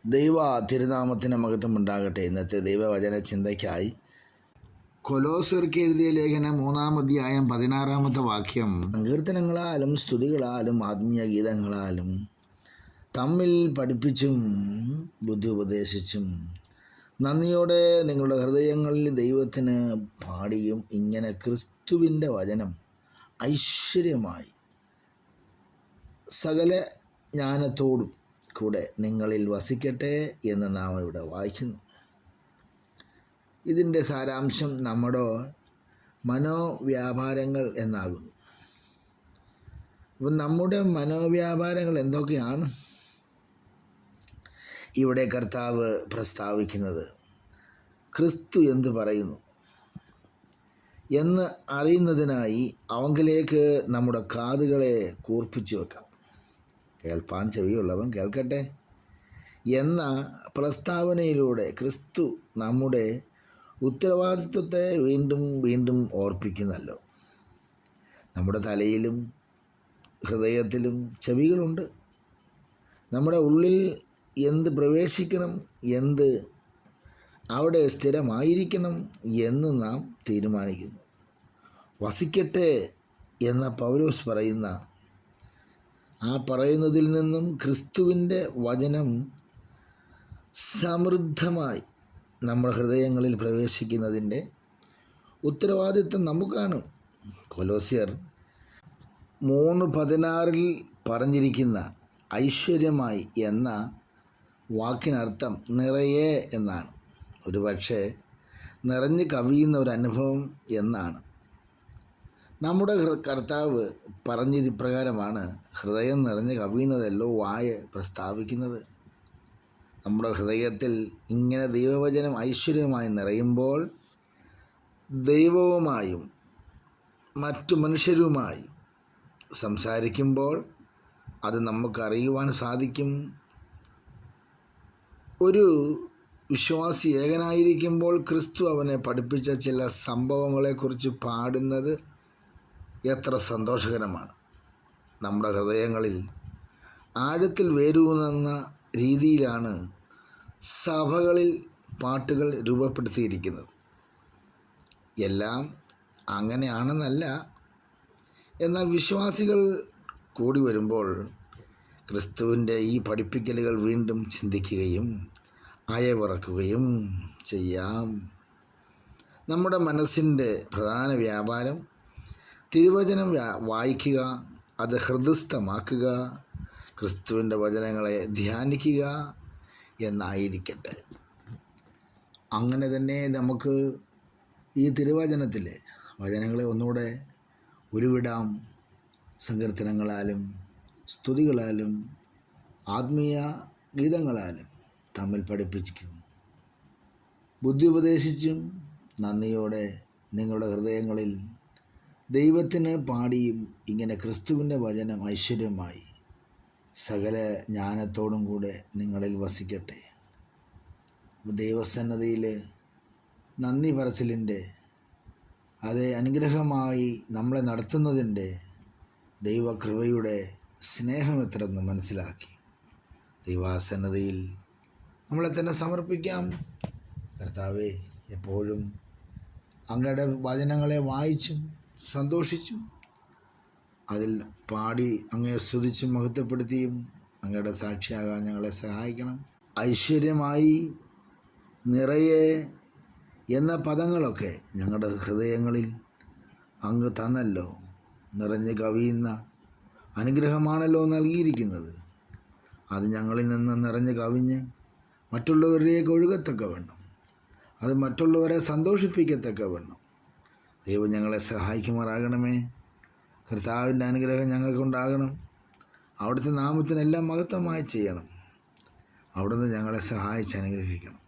ദൈവ തിരുനാമത്തിന് മഹത്വം ഉണ്ടാകട്ടെ. ഇന്നത്തെ ദൈവവചന ചിന്തയ്ക്കായി കൊലോസ്യർക്ക് എഴുതിയ ലേഖനം 3-ാം അധ്യായം 16-ാമത്തെ വാക്യം. സങ്കീർത്തനങ്ങളാലും സ്തുതികളാലും ആത്മീയ ഗീതങ്ങളാലും തമ്മിൽ പഠിപ്പിച്ചും ബുദ്ധി ഉപദേശിച്ചും നന്ദിയോടെ നിങ്ങളുടെ ഹൃദയങ്ങളിൽ ദൈവത്തിന് പാടിയും ഇങ്ങനെ ക്രിസ്തുവിൻ്റെ വചനം ഐശ്വര്യമായി സകല ജ്ഞാനത്തോടും കൂടെ നിങ്ങളിൽ വസിക്കട്ടെ എന്ന് നാം ഇവിടെ വായിക്കുന്നു. ഇതിൻ്റെ സാരാംശം നമ്മുടെ മനോവ്യാപാരങ്ങൾ എന്നാകുന്നു. അപ്പം നമ്മുടെ മനോവ്യാപാരങ്ങൾ എന്തൊക്കെയാണ് ഇവിടെ കർത്താവ് പ്രസ്താവിക്കുന്നത്? ക്രിസ്തു എന്തു പറയുന്നു എന്ന് അറിയുന്നതിനായി അവങ്കിലേക്ക് നമ്മുടെ കാതുകളെ കൂർപ്പിച്ചു വെക്കാം. കേൾപ്പാൻ ചെവിയുള്ളവൻ കേൾക്കട്ടെ എന്ന പ്രസ്താവനയിലൂടെ ക്രിസ്തു നമ്മുടെ ഉത്തരവാദിത്വത്തെ വീണ്ടും വീണ്ടും ഓർപ്പിക്കുന്നല്ലോ. നമ്മുടെ തലയിലും ഹൃദയത്തിലും ചെവികളുണ്ട്. നമ്മുടെ ഉള്ളിൽ എന്ത് പ്രവേശിക്കണം, എന്ത് അവിടെ സ്ഥിരമായിരിക്കണം എന്ന് നാം തീരുമാനിക്കുന്നു. വസിക്കട്ടെ എന്ന പൗലോസ് പറയുന്നതിൽ നിന്നും ക്രിസ്തുവിൻ്റെ വചനം സമൃദ്ധമായി നമ്മുടെ ഹൃദയങ്ങളിൽ പ്രവേശിക്കുന്നതിൻ്റെ ഉത്തരവാദിത്വം നമുക്കാണ്. കൊലോസ്യർ 3:16 പറഞ്ഞിരിക്കുന്ന ഐശ്വര്യമായി എന്ന വാക്കിനർത്ഥം നിറയെ എന്നാണ്. ഒരുപക്ഷെ നിറഞ്ഞു കവിയുന്ന ഒരു അനുഭവം എന്നാണ്. നമ്മുടെ കർത്താവ് പറഞ്ഞിപ്രകാരമാണ് ഹൃദയം നിറഞ്ഞ് കവിയുന്നതല്ലോ വായ പ്രസ്താവിക്കുന്നത്. നമ്മുടെ ഹൃദയത്തിൽ ഇങ്ങനെ ദൈവവചനം ഐശ്വര്യമായി നിറയുമ്പോൾ ദൈവവുമായും മറ്റു മനുഷ്യരുമായി സംസാരിക്കുമ്പോൾ അത് നമുക്കറിയുവാൻ സാധിക്കും. ഒരു വിശ്വാസി ഏകനായിരിക്കുമ്പോൾ ക്രിസ്തു അവനെ പഠിപ്പിച്ച ചില സംഭവങ്ങളെക്കുറിച്ച് പാടുന്നത് എത്ര സന്തോഷകരമാണ്. നമ്മുടെ ഹൃദയങ്ങളിൽ ആഴത്തിൽ വേരൂന്നുന്ന രീതിയിലാണ് സഭകളിൽ പാട്ടുകൾ രൂപപ്പെടുത്തിയിരിക്കുന്നത്. എല്ലാം അങ്ങനെയാണെന്നല്ല, എന്നാൽ വിശ്വാസികൾ കൂടി വരുമ്പോൾ ക്രിസ്തുവിൻ്റെ ഈ പഠിപ്പിക്കലുകൾ വീണ്ടും ചിന്തിക്കുകയും അയവിറക്കുകയും ചെയ്യാം. നമ്മുടെ മനസ്സിൻ്റെ പ്രധാന വ്യാപാരം തിരുവചനം വായിക്കുക, അത് ഹൃദയസ്ഥമാക്കുക, ക്രിസ്തുവിൻ്റെ വചനങ്ങളെ ധ്യാനിക്കുക എന്നായിരിക്കട്ടെ. അങ്ങനെ തന്നെ നമുക്ക് ഈ തിരുവചനത്തിലെ വചനങ്ങളെ ഒന്നുകൂടെ ഉരുവിടാം. സങ്കീർത്തനങ്ങളാലും സ്തുതികളാലും ആത്മീയ ഗീതങ്ങളാലും തമ്മിൽ പഠിപ്പിക്കും ബുദ്ധി ഉപദേശിച്ചും നന്ദിയോടെ നിങ്ങളുടെ ഹൃദയങ്ങളിൽ ദൈവത്തിന് പാടിയും ഇങ്ങനെ ക്രിസ്തുവിൻ്റെ വചനം ഐശ്വര്യമായി സകല ജ്ഞാനത്തോടും കൂടെ നിങ്ങളിൽ വസിക്കട്ടെ. ദൈവസന്നദ്ധിയിൽ നന്ദി പറച്ചിലിൻ്റെ, അത് അനുഗ്രഹമായി നമ്മളെ നടത്തുന്നതിൻ്റെ ദൈവകൃപയുടെ സ്നേഹം എത്രയെന്ന് മനസ്സിലാക്കി ദൈവസന്നദ്ധിയിൽ നമ്മളെ തന്നെ സമർപ്പിക്കാം. കർത്താവേ, എപ്പോഴും അങ്ങയുടെ വചനങ്ങളെ വായിച്ചും സന്തോഷിച്ചും അതിൽ പാടി അങ്ങയെ സ്തുതിച്ചും മഹത്വപ്പെടുത്തിയും അങ്ങയുടെ സാക്ഷിയാകാൻ ഞങ്ങളെ സഹായിക്കണം. ഐശ്വര്യമായി, നിറയെ എന്ന പദങ്ങളൊക്കെ ഞങ്ങളുടെ ഹൃദയങ്ങളിൽ അങ്ങ് തന്നല്ലോ. നിറഞ്ഞ് കവിയുന്ന അനുഗ്രഹമാണല്ലോ നൽകിയിരിക്കുന്നത്. അത് ഞങ്ങളിൽ നിന്ന് നിറഞ്ഞ് കവിഞ്ഞ് മറ്റുള്ളവരിലേക്ക് ഒഴുകത്തക്ക വേണം, അത് മറ്റുള്ളവരെ സന്തോഷിപ്പിക്കത്തക്ക വേണം. ദൈവം ഞങ്ങളെ സഹായിക്കുമാറാകണമേ. കർത്താവിൻ്റെ അനുഗ്രഹം ഞങ്ങൾക്കുണ്ടാകണം. അവിടുത്തെ നാമത്തിനെല്ലാം മഹത്വമായി ചെയ്യണം. അവിടുന്ന് ഞങ്ങളെ സഹായിച്ച് അനുഗ്രഹിക്കണം.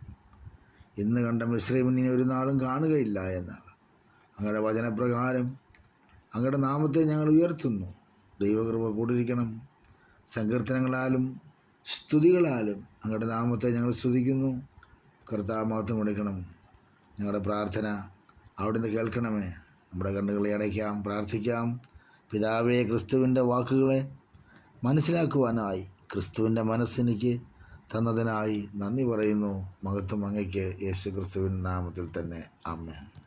ഇന്ന് കണ്ട മിസ്രൈമിനെ ഒരു നാളും കാണുകയില്ല എന്നാണ്. അങ്ങയുടെ വചനപ്രകാരം അങ്ങയുടെ നാമത്തെ ഞങ്ങൾ ഉയർത്തുന്നു. ദൈവകൃപ കൂടിയിരിക്കണം. സങ്കീർത്തനങ്ങളാലും സ്തുതികളാലും അങ്ങയുടെ നാമത്തെ ഞങ്ങൾ സ്തുതിക്കുന്നു. കർത്താവ് മഹത്വം കൊടുക്കണം. ഞങ്ങളുടെ പ്രാർത്ഥന അവിടുന്ന് കേൾക്കണമേ. നമ്മുടെ കണ്ണുകളെ അടയ്ക്കാം, പ്രാർത്ഥിക്കാം. പിതാവേ, ക്രിസ്തുവിൻ്റെ വാക്കുകളെ മനസ്സിലാക്കുവാനായി ക്രിസ്തുവിൻ്റെ മനസ്സെനിക്ക് തന്നതിനായി നന്ദി പറയുന്നു. മഹത്വം അങ്ങയ്ക്ക്. യേശു ക്രിസ്തുവിൻ നാമത്തിൽ തന്നെ. ആമേൻ.